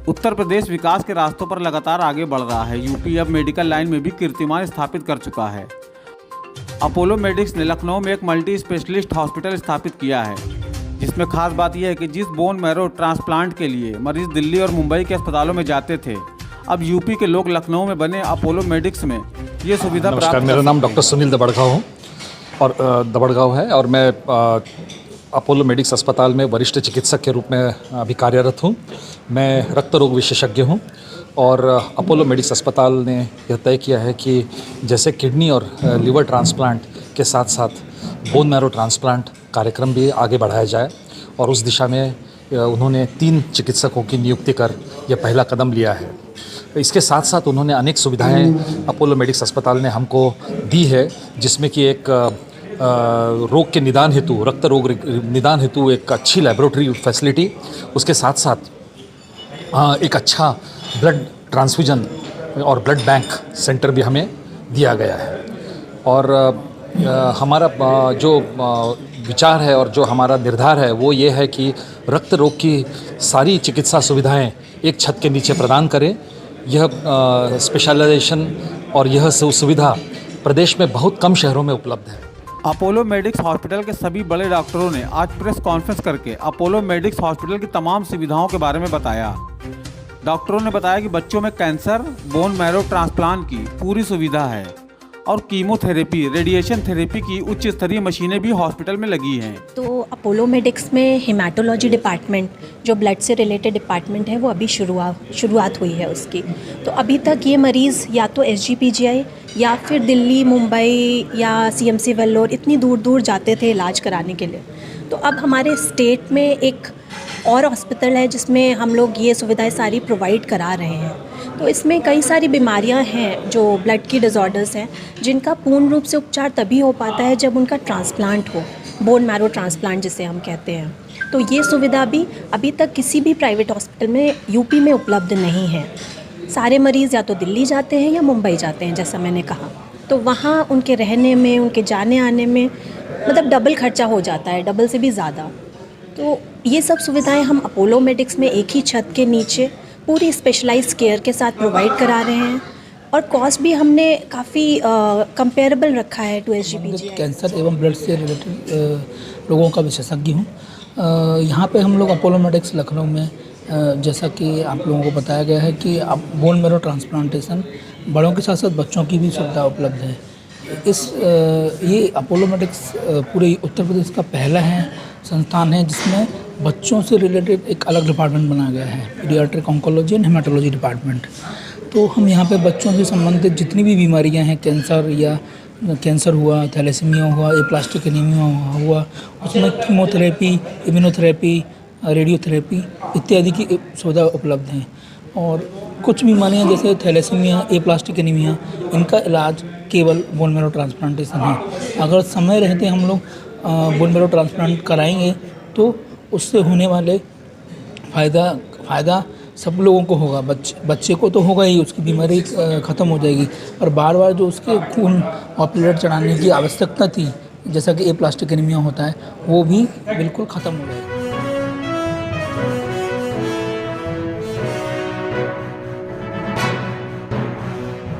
उत्तर प्रदेश विकास के रास्तों पर लगातार आगे बढ़ रहा है। यूपी अब मेडिकल लाइन में भी कीर्तिमान स्थापित कर चुका है। अपोलो मेडिक्स ने लखनऊ में एक मल्टी स्पेशलिस्ट हॉस्पिटल स्थापित किया है, जिसमें खास बात यह है कि जिस बोन मैरो ट्रांसप्लांट के लिए मरीज दिल्ली और मुंबई के अस्पतालों में जाते थे, अब यूपी के लोग लखनऊ में बने अपोलो मेडिक्स में ये सुविधा प्राप्त कर सकते हैं। मेरा नाम डॉक्टर सुनील दबड़गांव है और मैं अपोलो मेडिक्स अस्पताल में वरिष्ठ चिकित्सक के रूप में अभी कार्यरत हूँ। मैं रक्त रोग विशेषज्ञ हूँ और अपोलो मेडिक्स अस्पताल ने यह तय किया है कि जैसे किडनी और लिवर ट्रांसप्लांट के साथ साथ बोन मैरो ट्रांसप्लांट कार्यक्रम भी आगे बढ़ाया जाए, और उस दिशा में उन्होंने 3 चिकित्सकों की नियुक्ति कर यह पहला कदम लिया है। इसके साथ साथ उन्होंने अनेक सुविधाएं अपोलो मेडिक्स अस्पताल ने हमको दी है, जिसमें कि एक रोग के निदान हेतु, रक्त रोग निदान हेतु एक अच्छी लेबोरेटरी फैसिलिटी, उसके साथ साथ एक अच्छा ब्लड ट्रांसफ्यूजन और ब्लड बैंक सेंटर भी हमें दिया गया है। और हमारा जो विचार है और जो हमारा निर्धार है वो ये है कि रक्त रोग की सारी चिकित्सा सुविधाएं एक छत के नीचे प्रदान करें। यह स्पेशलाइजेशन और यह सुविधा प्रदेश में बहुत कम शहरों में उपलब्ध है। अपोलो मेडिक्स हॉस्पिटल के सभी बड़े डॉक्टरों ने आज प्रेस कॉन्फ्रेंस करके अपोलो मेडिक्स हॉस्पिटल की तमाम सुविधाओं के बारे में बताया। डॉक्टरों ने बताया कि बच्चों में कैंसर, बोन मैरो ट्रांसप्लांट की पूरी सुविधा है और कीमोथेरेपी, रेडिएशन थेरेपी की उच्च स्तरीय मशीनें भी हॉस्पिटल में लगी हैं। तो अपोलो मेडिक्स में हेमाटोलॉजी डिपार्टमेंट, जो ब्लड से रिलेटेड डिपार्टमेंट है, वो अभी शुरुआत हुई है उसकी। तो अभी तक ये मरीज़ या तो SGPGI या फिर दिल्ली, मुंबई या CMC वेल्लोर इतनी दूर दूर जाते थे इलाज कराने के लिए। तो अब हमारे स्टेट में एक और हॉस्पिटल है जिसमें हम लोग ये सुविधाएं सारी प्रोवाइड करा रहे हैं। तो इसमें कई सारी बीमारियां हैं जो ब्लड की डिसऑर्डर्स हैं, जिनका पूर्ण रूप से उपचार तभी हो पाता है जब उनका ट्रांसप्लांट हो, बोन मैरो ट्रांसप्लांट जिसे हम कहते हैं। तो ये सुविधा भी अभी तक किसी भी प्राइवेट हॉस्पिटल में यूपी में उपलब्ध नहीं है। सारे मरीज़ या तो दिल्ली जाते हैं या मुंबई जाते हैं, जैसा मैंने कहा। तो वहाँ उनके रहने में, उनके जाने आने में मतलब डबल खर्चा हो जाता है, डबल से भी ज़्यादा। तो ये सब सुविधाएं हम अपोलो मेडिक्स में एक ही छत के नीचे पूरी स्पेशलाइज्ड केयर के साथ प्रोवाइड करा रहे हैं, और कॉस्ट भी हमने काफ़ी कंपेरेबल रखा है टू SGPGI। कैंसर एवं ब्लड से रिलेटेड रोगों का विशेषज्ञ हूँ। यहाँ पे हम लोग अपोलो मेडिक्स लखनऊ में, जैसा कि आप लोगों को बताया गया है कि अब बोन मैरो ट्रांसप्लांटेशन बड़ों के साथ साथ बच्चों की भी सुविधा उपलब्ध है। ये अपोलो मेडिक्स पूरे उत्तर प्रदेश का पहला संस्थान है जिसमें बच्चों से रिलेटेड एक अलग डिपार्टमेंट बनाया गया है, paediatric oncology and haematology department. तो हम यहाँ पे बच्चों से संबंधित जितनी भी बीमारियाँ हैं, कैंसर हुआ, थैलेसीमिया हुआ, एप्लास्टिक एनीमिया हुआ, उसमें कीमोथेरेपी, इम्यूनोथेरेपी, रेडियोथेरेपी इत्यादि की सुविधा उपलब्ध हैं। और कुछ बीमारियाँ जैसे थैलेसीमिया, एप्लास्टिक एनीमिया, इनका इलाज केवल बोन मैरो ट्रांसप्लांटेशन है। अगर समय रहते हम लोग बोन मैरो ट्रांसप्लांट कराएंगे तो उससे होने वाले फ़ायदा सब लोगों को होगा। बच्चे को तो होगा ही, उसकी बीमारी ख़त्म हो जाएगी, और बार बार जो उसके खून और प्लेटलेट चढ़ाने की आवश्यकता थी, जैसा कि एप्लास्टिक एनीमिया होता है, वो भी बिल्कुल ख़त्म हो जाएगी।